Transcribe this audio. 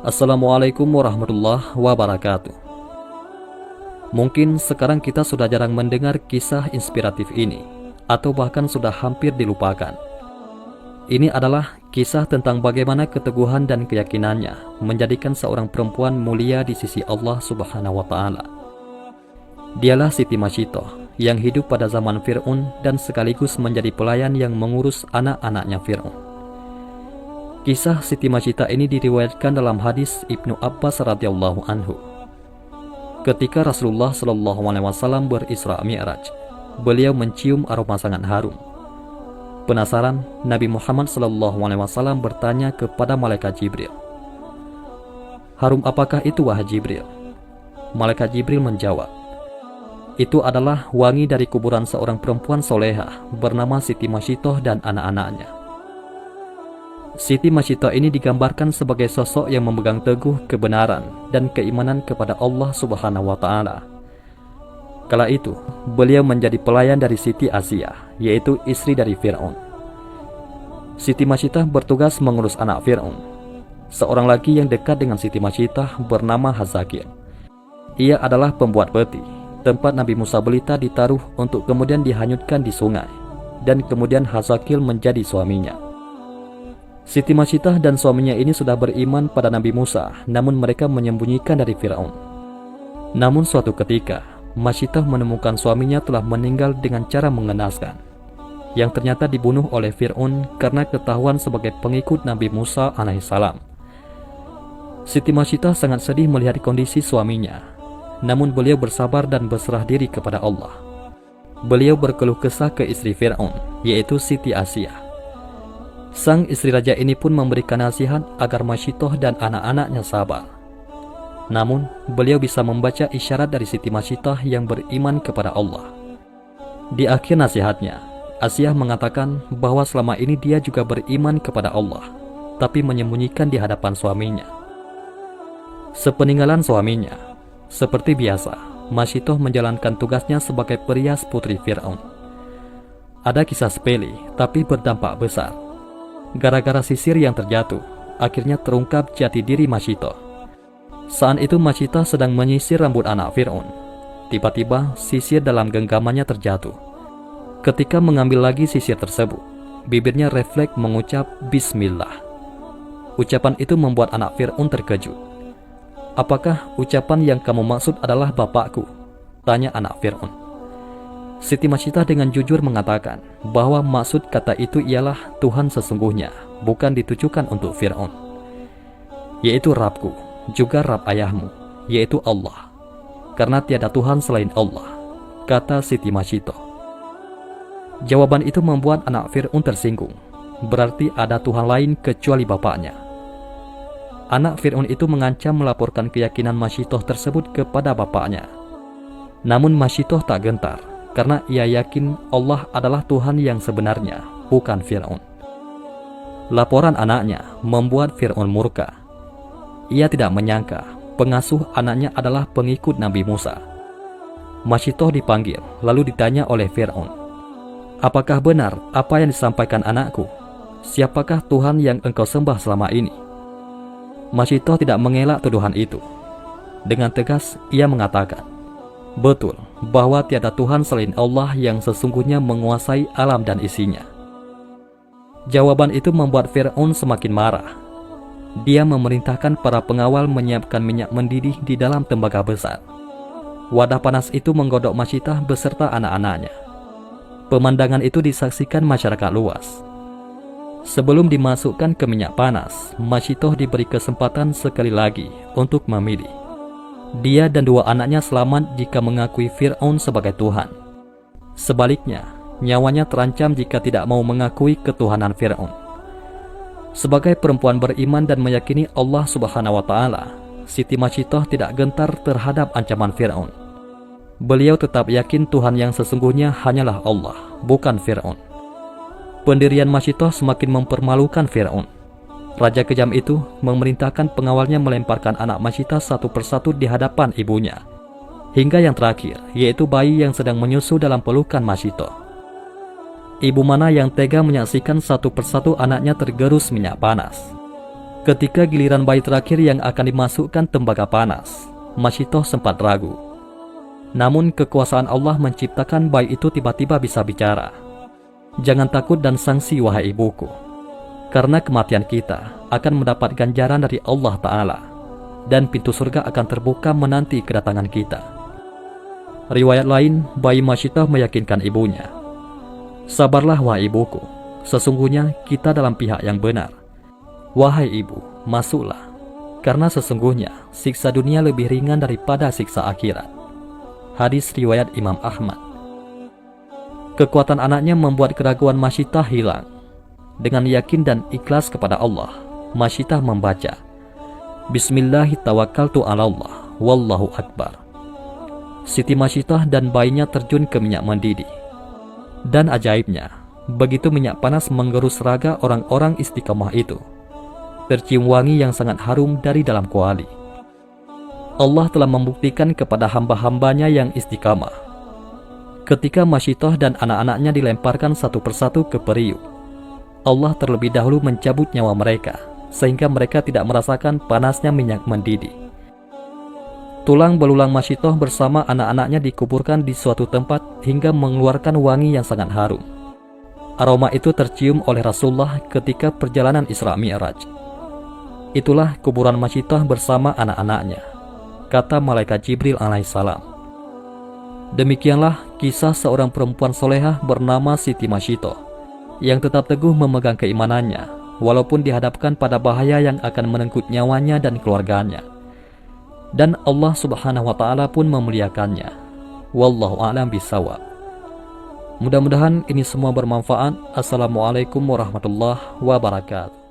Assalamualaikum warahmatullahi wabarakatuh. Mungkin sekarang kita sudah jarang mendengar kisah inspiratif ini, atau bahkan sudah hampir dilupakan. Ini adalah kisah tentang bagaimana keteguhan dan keyakinannya menjadikan seorang perempuan mulia di sisi Allah Subhanahu wa Ta'ala. Dialah Siti Mashiitoh yang hidup pada zaman Fir'aun dan sekaligus menjadi pelayan yang mengurus anak-anaknya Fir'aun. Kisah Siti Mashiitoh ini diriwayatkan dalam hadis Ibnu Abbas radhiyallahu anhu. Ketika Rasulullah SAW berisra Mi'raj, beliau mencium aroma sangat harum. Penasaran, Nabi Muhammad SAW bertanya kepada malaikat Jibril, "Harum apakah itu, wahai Jibril?" Malaikat Jibril menjawab, "Itu adalah wangi dari kuburan seorang perempuan solehah bernama Siti Mashiitoh dan anak-anaknya." Siti Mashiitoh ini digambarkan sebagai sosok yang memegang teguh kebenaran dan keimanan kepada Allah Subhanahu wa Ta'ala. Kala itu, beliau menjadi pelayan dari Siti Asia, yaitu istri dari Fir'aun. Siti Mashiitoh bertugas mengurus anak Fir'aun. Seorang lagi yang dekat dengan Siti Mashiitoh bernama Hazakil. Ia adalah pembuat peti, tempat Nabi Musa belita ditaruh untuk kemudian dihanyutkan di sungai, dan kemudian Hazakil menjadi suaminya. Siti Mashiitoh dan suaminya ini sudah beriman pada Nabi Musa, namun mereka menyembunyikan dari Fir'aun. Namun suatu ketika, Mashiitoh menemukan suaminya telah meninggal dengan cara mengenaskan, yang ternyata dibunuh oleh Fir'aun karena ketahuan sebagai pengikut Nabi Musa alaihissalam. Siti Mashiitoh sangat sedih melihat kondisi suaminya, namun beliau bersabar dan berserah diri kepada Allah. Beliau berkeluh kesah ke istri Fir'aun, yaitu Siti Asia. Sang istri raja ini pun memberikan nasihat agar Mashiitoh dan anak-anaknya sabar. Namun, beliau bisa membaca isyarat dari Siti Mashiitoh yang beriman kepada Allah. Di akhir nasihatnya, Asia mengatakan bahwa selama ini dia juga beriman kepada Allah, tapi menyembunyikan di hadapan suaminya. Sepeninggalan suaminya, seperti biasa, Mashiitoh menjalankan tugasnya sebagai perias putri Fir'aun. Ada kisah sepele, tapi berdampak besar. Gara-gara sisir yang terjatuh, akhirnya terungkap jati diri Mashiitoh. Saat itu Mashiitoh sedang menyisir rambut anak Fir'aun. Tiba-tiba sisir dalam genggamannya terjatuh. Ketika mengambil lagi sisir tersebut, bibirnya refleks mengucap Bismillah. Ucapan itu membuat anak Fir'aun terkejut. "Apakah ucapan yang kamu maksud adalah bapakku?" tanya anak Fir'aun. Siti Mashiitoh dengan jujur mengatakan bahwa maksud kata itu ialah Tuhan sesungguhnya, bukan ditujukan untuk Fir'aun, yaitu Rabbku, juga Rabb ayahmu, yaitu Allah, karena tiada Tuhan selain Allah, kata Siti Mashiitoh. Jawaban itu membuat anak Fir'aun tersinggung, berarti ada Tuhan lain kecuali bapaknya. Anak Fir'aun itu mengancam melaporkan keyakinan Mashiitoh tersebut kepada bapaknya. Namun Mashiitoh tak gentar, karena ia yakin Allah adalah Tuhan yang sebenarnya, bukan Fir'aun. Laporan anaknya membuat Fir'aun murka. Ia tidak menyangka pengasuh anaknya adalah pengikut Nabi Musa. Mashiitoh dipanggil, lalu ditanya oleh Fir'aun, "Apakah benar apa yang disampaikan anakku? Siapakah Tuhan yang engkau sembah selama ini?" Mashiitoh tidak mengelak tuduhan itu. Dengan tegas ia mengatakan, "Betul, bahwa tiada Tuhan selain Allah yang sesungguhnya menguasai alam dan isinya." Jawaban itu membuat Fir'aun semakin marah. Dia memerintahkan para pengawal menyiapkan minyak mendidih di dalam tembaga besar. Wadah panas itu menggodok Mashiitoh beserta anak-anaknya. Pemandangan itu disaksikan masyarakat luas. Sebelum dimasukkan ke minyak panas, Mashiitoh diberi kesempatan sekali lagi untuk memilih. Dia dan dua anaknya selamat jika mengakui Fir'aun sebagai Tuhan. Sebaliknya, nyawanya terancam jika tidak mau mengakui ketuhanan Fir'aun. Sebagai perempuan beriman dan meyakini Allah Subhanahu wa Ta'ala, Siti Mashiitoh tidak gentar terhadap ancaman Fir'aun. Beliau tetap yakin Tuhan yang sesungguhnya hanyalah Allah, bukan Fir'aun. Pendirian Mashiitoh semakin mempermalukan Fir'aun. Raja kejam itu memerintahkan pengawalnya melemparkan anak Mashiitoh satu persatu di hadapan ibunya, hingga yang terakhir, yaitu bayi yang sedang menyusu dalam pelukan Mashiitoh. Ibu mana yang tega menyaksikan satu persatu anaknya tergerus minyak panas. Ketika giliran bayi terakhir yang akan dimasukkan tembaga panas, Masyitoh sempat ragu. Namun kekuasaan Allah menciptakan bayi itu tiba-tiba bisa bicara. Jangan takut dan sangsi wahai ibuku, karena kematian kita akan mendapat ganjaran dari Allah Ta'ala, dan pintu surga akan terbuka menanti kedatangan kita. Riwayat lain, bayi Masyitoh meyakinkan ibunya, sabarlah wahai ibuku, sesungguhnya kita dalam pihak yang benar. Wahai ibu, masuklah, karena sesungguhnya siksa dunia lebih ringan daripada siksa akhirat. Hadis riwayat Imam Ahmad. Kekuatan anaknya membuat keraguan Masyitah hilang. Dengan yakin dan ikhlas kepada Allah, Masyitah membaca, Bismillahirrahmanirrahim, wallahu akbar. Siti Masyitah dan bayinya terjun ke minyak mendidih. Dan ajaibnya, begitu minyak panas menggerus raga orang-orang istiqamah itu, tercium wangi yang sangat harum dari dalam kuali. Allah telah membuktikan kepada hamba-hambanya yang istiqamah. Ketika Masyitoh dan anak-anaknya dilemparkan satu persatu ke periuk, Allah terlebih dahulu mencabut nyawa mereka, sehingga mereka tidak merasakan panasnya minyak mendidih. Tulang belulang Masyitoh bersama anak-anaknya dikuburkan di suatu tempat hingga mengeluarkan wangi yang sangat harum. Aroma itu tercium oleh Rasulullah ketika perjalanan Isra Mi'raj. Itulah kuburan Masyitoh bersama anak-anaknya, kata malaikat Jibril alaihissalam. Demikianlah kisah seorang perempuan solehah bernama Siti Masyitoh, yang tetap teguh memegang keimanannya, walaupun dihadapkan pada bahaya yang akan merenggut nyawanya dan keluarganya. Dan Allah Subhanahu wa Ta'ala pun memuliakannya. Wallahu a'lam bishawab. Mudah-mudahan ini semua bermanfaat. Assalamualaikum warahmatullahi wabarakatuh.